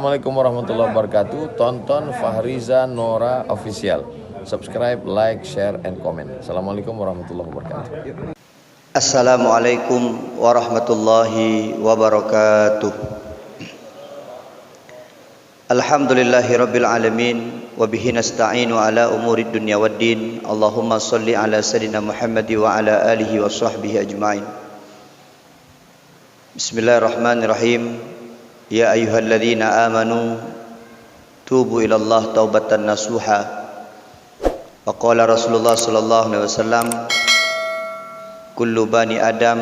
Assalamualaikum warahmatullahi wabarakatuh. Tonton Fahriza Nora Official. Subscribe, like, share, and comment. Assalamualaikum warahmatullahi wabarakatuh. Assalamualaikum warahmatullahi wabarakatuh. Alhamdulillahi rabbil alamin. Wabihi nasta'inu ala umurid dunya waddin. Allahumma salli ala sayyidina Muhammad wa ala alihi wa sahbihi ajma'in. Bismillahirrahmanirrahim. Ya ayyuhalladzina amanu tubu ilallah taubatan nasuha. Wa qala Rasulullah sallallahu alaihi wasallam, kullu bani Adam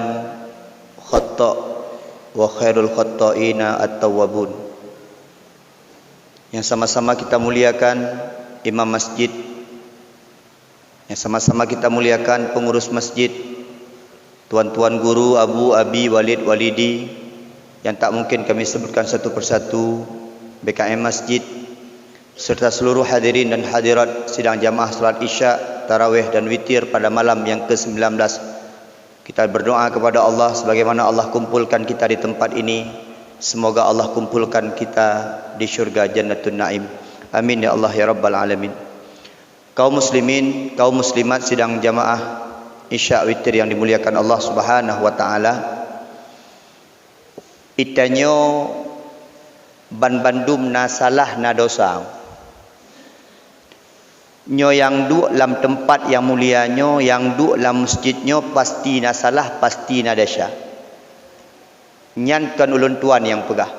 khata' wa khairul khata'ina at-tawwabun. Yang sama-sama kita muliakan imam masjid, yang sama-sama kita muliakan pengurus masjid, tuan-tuan guru, abu, abi, walid, walidi, yang tak mungkin kami sebutkan satu persatu, BKM Masjid, serta seluruh hadirin dan hadirat sidang jamaah salat Isya, Tarawih dan Witir pada malam yang ke-19. Kita berdoa kepada Allah sebagaimana Allah kumpulkan kita di tempat ini. Semoga Allah kumpulkan kita di syurga Jannatun Naim. Amin ya Allah ya Rabbal Alamin. Kaum muslimin, kaum muslimat sidang jamaah Isya Witir yang dimuliakan Allah Subhanahu wa taala. Itanyo ban bandum na salah na dosa. Nyo yang duk dalam tempat yang mulia nyo, yang duk dalam masjidnyo pasti na salah, pasti na dosa. Nyan kan ulun tuan yang pegah.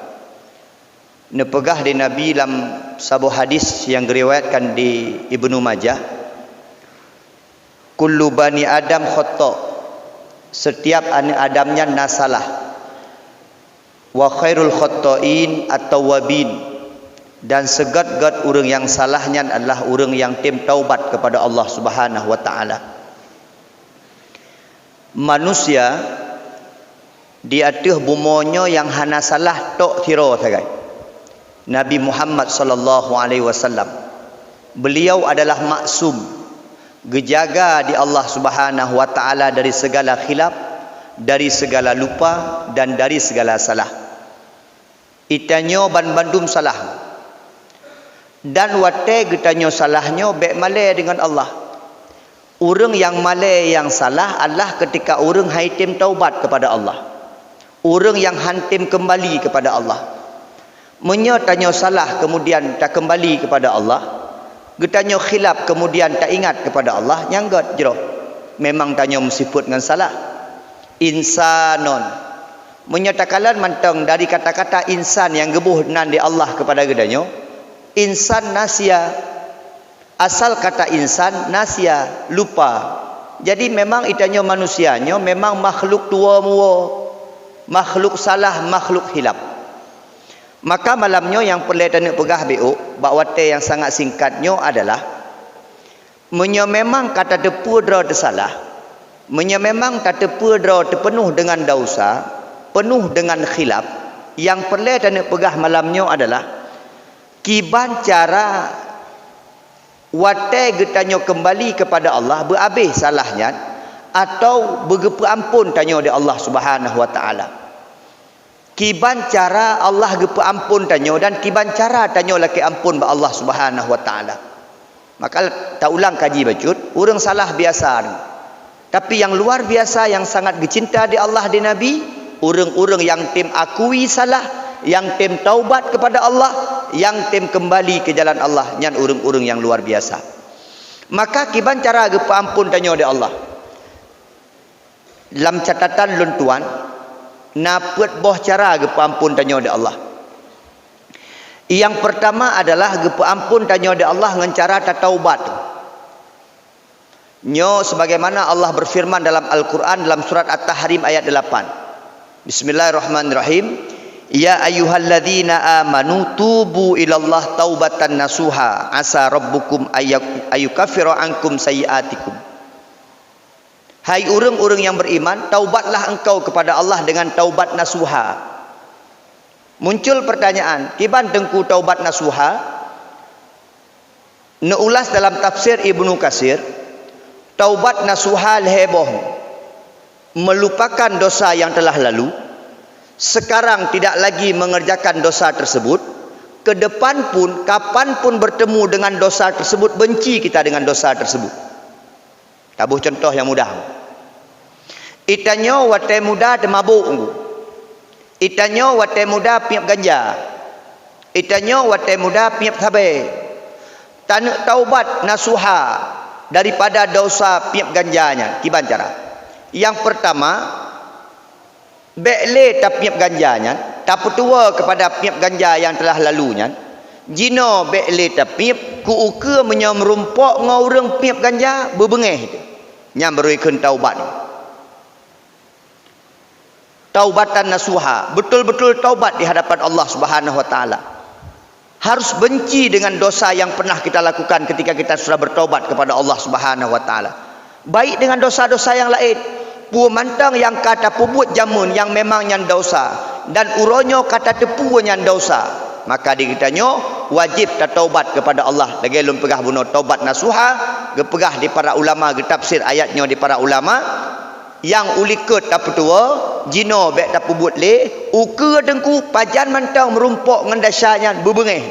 Ne pegah di Nabi dalam sebuah hadis yang diriwayatkan di Ibnu Majah. Kullu bani Adam khata'. Setiap anak Adamnya na salah. Wa khairul khata'in at-tawwabin, dan segat-gat orang yang salahnya adalah orang yang tim taubat kepada Allah Subhanahu wa taala. Manusia di atas bumonyo yang hana salah tok kira sagai. Nabi Muhammad sallallahu alaihi wasallam, beliau adalah maksum, gejaga di Allah Subhanahu wa taala dari segala khilaf, dari segala lupa dan dari segala salah. Itanyo ban bandum salah. Dan wate getanyo salahnya bek malai dengan Allah. Orang yang malai yang salah adalah ketika orang haitim taubat kepada Allah. Orang yang hantim kembali kepada Allah. Menyotanyo salah kemudian tak kembali kepada Allah. Getanyo khilaf kemudian tak ingat kepada Allah. Nyanggat jero. Memang tanyo msiput dengan salah. Insanon, menyatakan mantang dari kata-kata insan yang gebuh nan di Allah kepada gedanyo. Insan nasia, asal kata insan nasia, lupa. Jadi memang itanyo manusianyo memang makhluk tua mua, makhluk salah, makhluk hilap. Maka malamnya yang perlu tanya pegah BO bakwate yang sangat singkatnya adalah memang kata depu dra tersalah. Memang tak terpedra terpenuh dengan dosa, penuh dengan khilaf. Yang perlu dan pegah malamnya adalah kiban cara wate getanyo kembali kepada Allah berhabis salahnya atau bergepu ampun tanyo di Allah Subhanahu wa taala. Kiban cara Allah gepu ampun tanyo dan kiban cara tanyo laki ampun ba Allah Subhanahu wa taala. Maka tak ulang kaji bacut, orang salah biasa. Tapi yang luar biasa yang sangat dicinta di Allah di Nabi, orang-orang yang tim akui salah, yang tim taubat kepada Allah, yang tim kembali ke jalan Allah, nyan orang-orang yang luar biasa. Maka kiban cara gepa ampun tanyo di Allah. Dalam catatan luntuan, napet boh cara gepa ampun tanyo di Allah. Yang pertama adalah gepa ampun tanyo di Allah dengan cara taubat. Nyo sebagaimana Allah berfirman dalam Al-Quran dalam surat At-Tahrim ayat 8. Bismillahirrahmanirrahim. Ya ayyuhalladzina amanu tubu ilallah taubatan nasuha asa rabbukum ayyukaffira ankum sayyiatikum. Hai orang-orang yang beriman, taubatlah engkau kepada Allah dengan taubat nasuha. Muncul pertanyaan, kiban tengku taubat nasuha? Neulas dalam tafsir Ibnu Katsir, taubat nasuha leheboh, melupakan dosa yang telah lalu, sekarang tidak lagi mengerjakan dosa tersebut, ke depan pun, kapan pun bertemu dengan dosa tersebut, benci kita dengan dosa tersebut. Tabuh contoh yang mudah. Itanyo watai muda de mabuk. Itanyo watai muda piap ganja. Itanyo watai muda piap sabai. Tanuk taubat nasuha daripada dosa piap ganjanya. Kiban cara. Yang pertama, bekle tak piap ganjanya. Tak petua kepada piap ganja yang telah lalunya. Jino bekle tak piap ku uka menyomerumpok ngoreng piap ganja berbengeh. Nyam berikan taubat. Taubatan nasuha, betul-betul taubat di hadapan Allah Subhanahu wa taala. Harus benci dengan dosa yang pernah kita lakukan ketika kita sudah bertaubat kepada Allah Subhanahu wa taala. Baik dengan dosa-dosa yang lain. Pu mantang yang kata pubut jamun yang memang yang dosa dan uronyo kata tepu yang dosa, maka dikitanya wajib taubat kepada Allah. Lagi lum pegah bunuh taubat nasuha, gepegah di para ulama, getafsir ayatnya di para ulama yang ulikut tak petua jino bek tak pubut le uka dengku pajan mantang merumpok ngendasanya bebengeh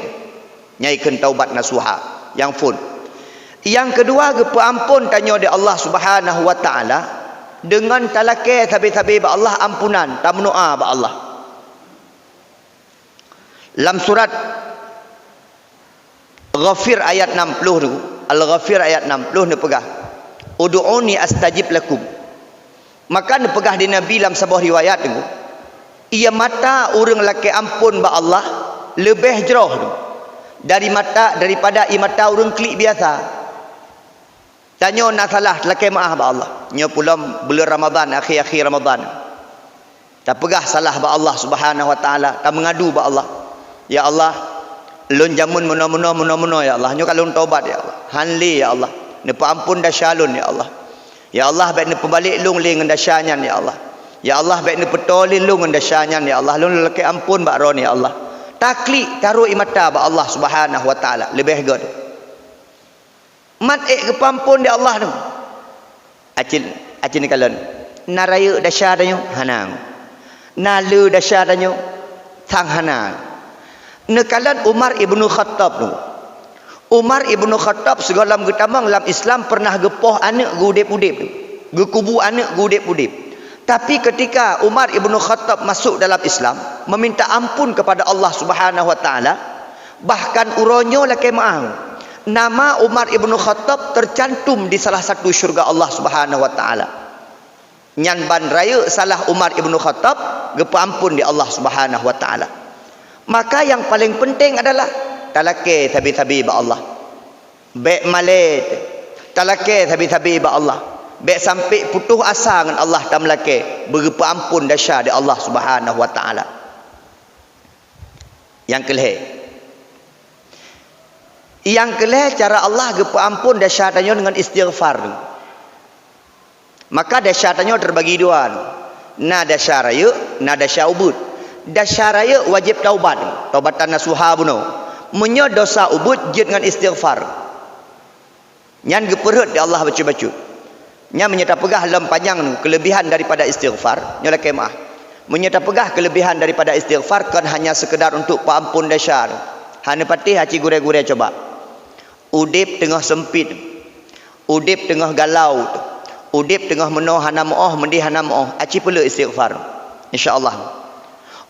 nyaikan taubat nasuha yang full. Yang kedua gepa ampun tanya di Allah Subhanahu wa taala dengan talake tabi-tabi ba Allah ampunan tamnu'a ba Allah. Dalam surat Ghafir ayat 60 tu, Al-Ghafir ayat 60 ni pegah. Ud'uni astajib lakum. Maka ni pegah di Nabi dalam sebuah riwayat tu. Ia mata orang laki ampun ba Allah lebih jerah tu. Daripada i mata orang klik biasa. Tanya nak salah laki maaf ba Allah. Nya pula bulan Ramadan, akhir-akhir Ramadan. Tak pegah salah ba Allah Subhanahu wa taala, tak mengadu ba Allah. Ya Allah, lun jamun mena-mena ya Allah. Nya kalau taubat ya Allah. Hanli ya Allah. Ni ampun dasyalun ya Allah. Ya Allah baik ni pembalik lung ling ngendasyanyan ya Allah. Ya Allah baik ni petolin lung ngendasyanyan ya Allah. Lun laki ampun ba ron ya Allah. Taklik taruh imata ba Allah Subhanahu wa taala lebih god. Mat kepampun di Allah tu. Acin kalon. Naraya dasya danyo hanang. Nalu dasya danyo sang hanang. Nekalan Umar ibnu Khattab tu. Umar ibnu Khattab segala getamang dalam Islam pernah gepoh anak gudep-udep tu. Gekubu anak gudep-udep. Tapi ketika Umar ibnu Khattab masuk dalam Islam, meminta ampun kepada Allah Subhanahu wa taala, bahkan uronyo laki maaf. Nama Umar ibnu Khattab tercantum di salah satu syurga Allah Subhanahu wa taala. Nyan ban raya salah Umar ibnu Khattab gepa ampun di Allah Subhanahu wa taala. Maka yang paling penting adalah talake tabi-tabi ba Allah. Bek malet talake tabi-tabi ba Allah. Bek sampai putus asa dengan Allah tak melake bergepa ampun dahsyat di Allah Subhanahu wa taala. Yang kelih cara Allah gepa ampun dahsyatannya dengan istighfar. Maka dahsyatannya terbagi dua. Na dasyaraya, na dasyaubud. Dasyaraya wajib taubat. Taubatan nasuha buno. Menyo dosa ubud jid dengan istighfar. Nyan geperhut di Allah baca-baca. Nyan menyata pegah dalam panjang kelebihan daripada istighfar. Nyola kemah. Menyata pegah kelebihan daripada istighfar kan hanya sekedar untuk paampun dasyar. Hanya patih haci gure-gure coba. Udip tengah sempit, udip tengah galau, udip tengah menoh hana moh mendih hana moh, aci perlu istighfar. Insya-Allah.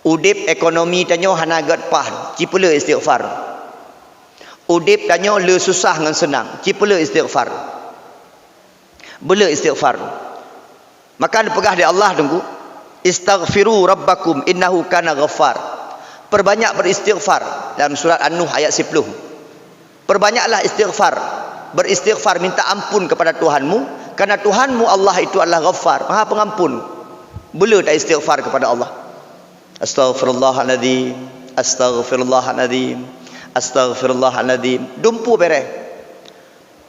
Udip ekonomi tanyo hana gad pah, ci perlu istighfar. Udip tanyo le susah ngan senang, ci perlu istighfar. Bela istighfar. Maka dipegah di Allah tunggu, istaghfiru rabbakum innahu kana ghaffar. Perbanyak beristighfar dalam surat An-Nuh ayat 10. Perbanyaklah istighfar. Beristighfar minta ampun kepada Tuhanmu karena Tuhanmu Allah itu adalah Ghaffar, Maha Pengampun. Bela tak istighfar kepada Allah. Astaghfirullahaladzim, astaghfirullahaladzim, astaghfirullahaladzim. Dumpu bereh.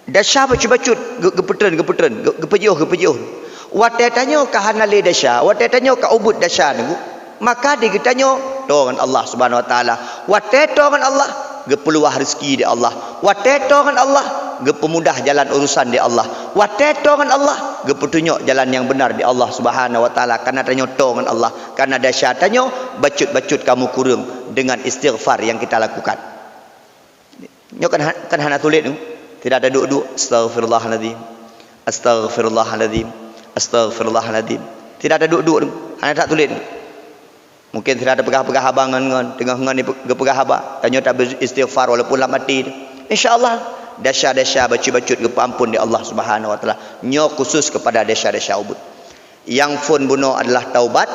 Dasya bacut-bacut, gepetren, gepejuh. Watai tanyo kahana le dasya, watai tanyo ka ubud dasya niku. Maka digitanyo dengan Allah Subhanahu wa taala. Watai dengan Allah gepeluah rezeki di Allah. Watai dengan Allah gepemudah jalan urusan di Allah. Watai dengan Allah gepetunjuk jalan yang benar di Allah Subhanahu wa taala. Karena tanyo dengan Allah, karena dasya tanyo bacut-bacut kamu kurung dengan istighfar yang kita lakukan. Nyo kan hana tulis tu. Tidak ada duduk. Astaghfirullahaladzim. Astaghfirullahaladzim. Astaghfirullahaladzim. Tidak ada duduk tu. Hana tak tulis tu. Mungkin tidak ada pegah-pegah abang ngan tengah ngan ni pegah abang. Tanya tak beristighfar walaupun lah mati tu. Insya-Allah dasar-dasar bacut-bacut ke ampun di Allah Subhanahu wa taala. Nyo khusus kepada dasar-dasar ubud. Yang phone bunuh adalah taubat.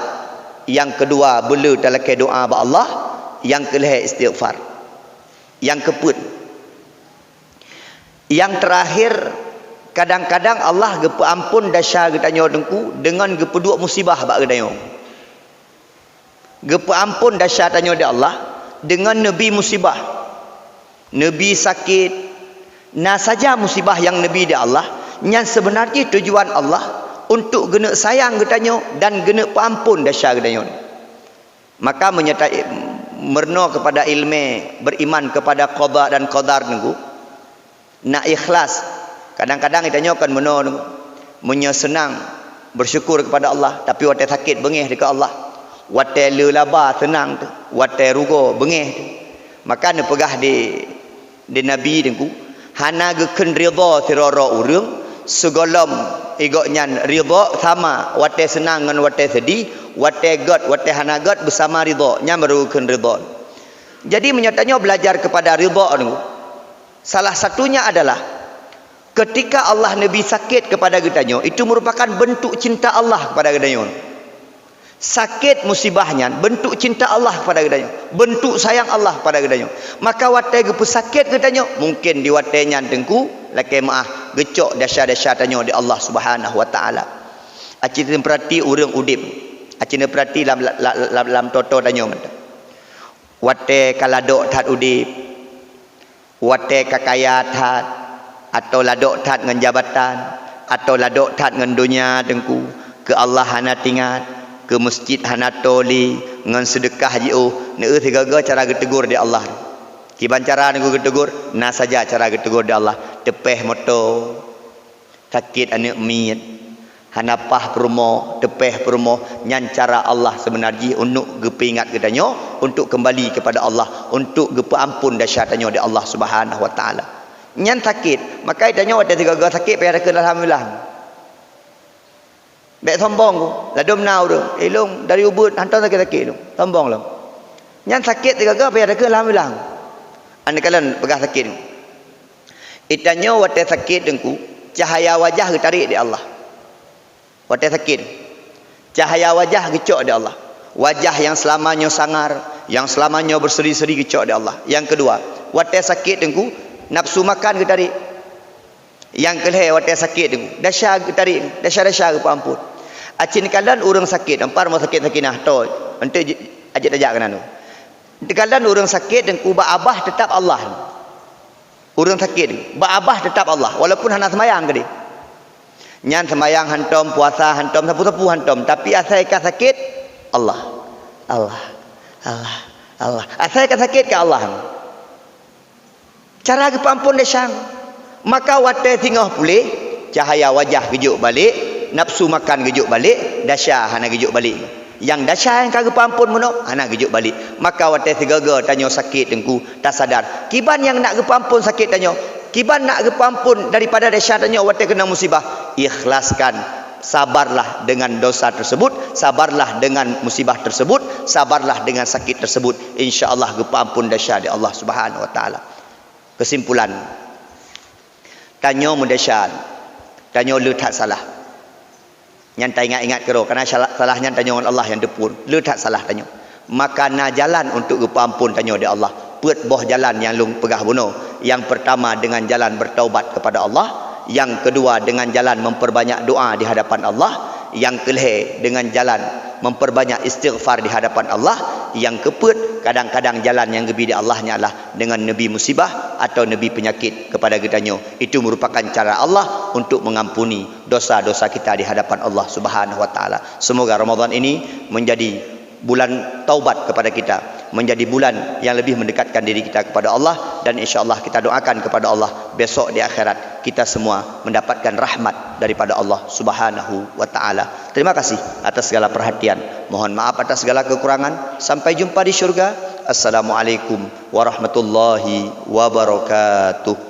Yang kedua bela talakai doa ba Allah. Yang kelih istighfar. Yang keput. Yang terakhir kadang-kadang Allah gepa ampun dasar getanyo dengku dengan gepa dua musibah bak getanyo. Gepa ampun dasar tanyo di Allah dengan nabi musibah. Nabi sakit. Nah saja musibah yang nabi di Allah yang sebenarnya tujuan Allah untuk gena sayang getanyo dan gena paampun dasar getanyo. Maka menyertai merno kepada ilmu beriman kepada qada dan qadar nunggu nak ikhlas. Kadang-kadang getanyo kan meno nunggu munyo senang bersyukur kepada Allah tapi wate sakit bengih dekat Allah. Wate lelaba senang tu, wate rugo bengih tu. Maka ne pegah di nabi dengku hana geken ridha sirara urang segolom igoknya ridha sama wate senang dengan wate sedih, wate god wate hana god bersama ridha nya merugikan ridha. Jadi menyatanya belajar kepada ridha tu salah satunya adalah ketika Allah nabi sakit kepada getanyo itu merupakan bentuk cinta Allah kepada getanyo. Sakit musibahnya bentuk cinta Allah kepada getanyo, bentuk sayang Allah kepada getanyo. Maka watai gepu sakit getanyo mungkin di watainya dengku lakai maah gecok dasar-dasar tanyo di Allah Subhanahu wa taala. Aci perhati urang udip. Aci perhati lam toto tanyo mata. Watai kaladok tat udip. Watai kakaya tat atau ladok tat ngan jabatan atau ladok tat ngan dunia dengku ke Allah hana tingat ke masjid hana toli ngan sedekah jiu ne tiga-tiga cara getegur di Allah. Kiban cara ngu getegur na saja cara getegur di Allah. Tepeh moto sakit anak miat hanapah perumo tepeh perumo nyan cara Allah sebenarnya untuk gepingat getanyo untuk kembali kepada Allah untuk gepa ampun dasar tanyo di Allah Subhanahu wa taala. Nyan sakit maka tanyo ada tiga-tiga sakit payah ke alhamdulillah. Baik sombong ku ladum nau tu elong dari ubud hantar sakit-sakit tu sombong lah yang sakit tiga-tiga payah ke alhamdulillah anda kalian pegah sakit tu itanyo wate sakit dengku cahaya wajah getarik di Allah wate sakit cahaya wajah gecok di Allah wajah yang selamanya sangar yang selamanya berseri-seri gecok di Allah. Yang kedua wate sakit dengku nafsu makan getarik. Yang kelih wate sakit tu dasar tarik dasar-dasar ke ampun. Acin kalan urang sakit ampar mau sakit sakinah to ente ajak tajak kana tu. Dekalan urang sakit dan ku abah tetap Allah. Urang sakit ba abah tetap Allah walaupun hana semayang ke dia. Nyan semayang hantom puasa hantom sapu-sapu hantom tapi asal ka sakit Allah. Allah. Allah. Allah. Asal ka sakit ke Allah. Cara ke ampun dasar maka wate tinggal pulih cahaya wajah gejuk balik nafsu makan gejuk balik dasar hana gejuk balik yang dasar yang kagak pampun mono hana gejuk balik maka wate tiga-tiga tanyo sakit dengku tak sadar kiban yang nak gepampun sakit tanyo kiban nak gepampun daripada dasar tanyo wate kena musibah ikhlaskan sabarlah dengan dosa tersebut sabarlah dengan musibah tersebut sabarlah dengan sakit tersebut insyaallah gepampun dasar di Allah Subhanahu wa taala. Kesimpulan tanyo mudasyan tanyo letak salah yang tak ingat-ingat kero kerana salahnya tanyo Allah yang depur letak salah tanyo maka na jalan untuk gepampun tanyo di Allah put boh jalan yang lung pegah bunuh. Yang pertama dengan jalan bertaubat kepada Allah, yang kedua dengan jalan memperbanyak doa di hadapan Allah, yang kelih dengan jalan memperbanyak istighfar di hadapan Allah, yang keput kadang-kadang jalan yang lebih di Allahnya adalah dengan nabi musibah atau nabi penyakit kepada gedanyo. Itu merupakan cara Allah untuk mengampuni dosa-dosa kita di hadapan Allah Subhanahu wa taala. Semoga Ramadan ini menjadi bulan taubat kepada kita, menjadi bulan yang lebih mendekatkan diri kita kepada Allah. dan insyaallah kita doakan kepada Allah besok di akhirat kita semua mendapatkan rahmat daripada Allah Subhanahu wa taala. Terima kasih atas segala perhatian. Mohon maaf atas segala kekurangan. Sampai jumpa di syurga. Assalamualaikum warahmatullahi wabarakatuh.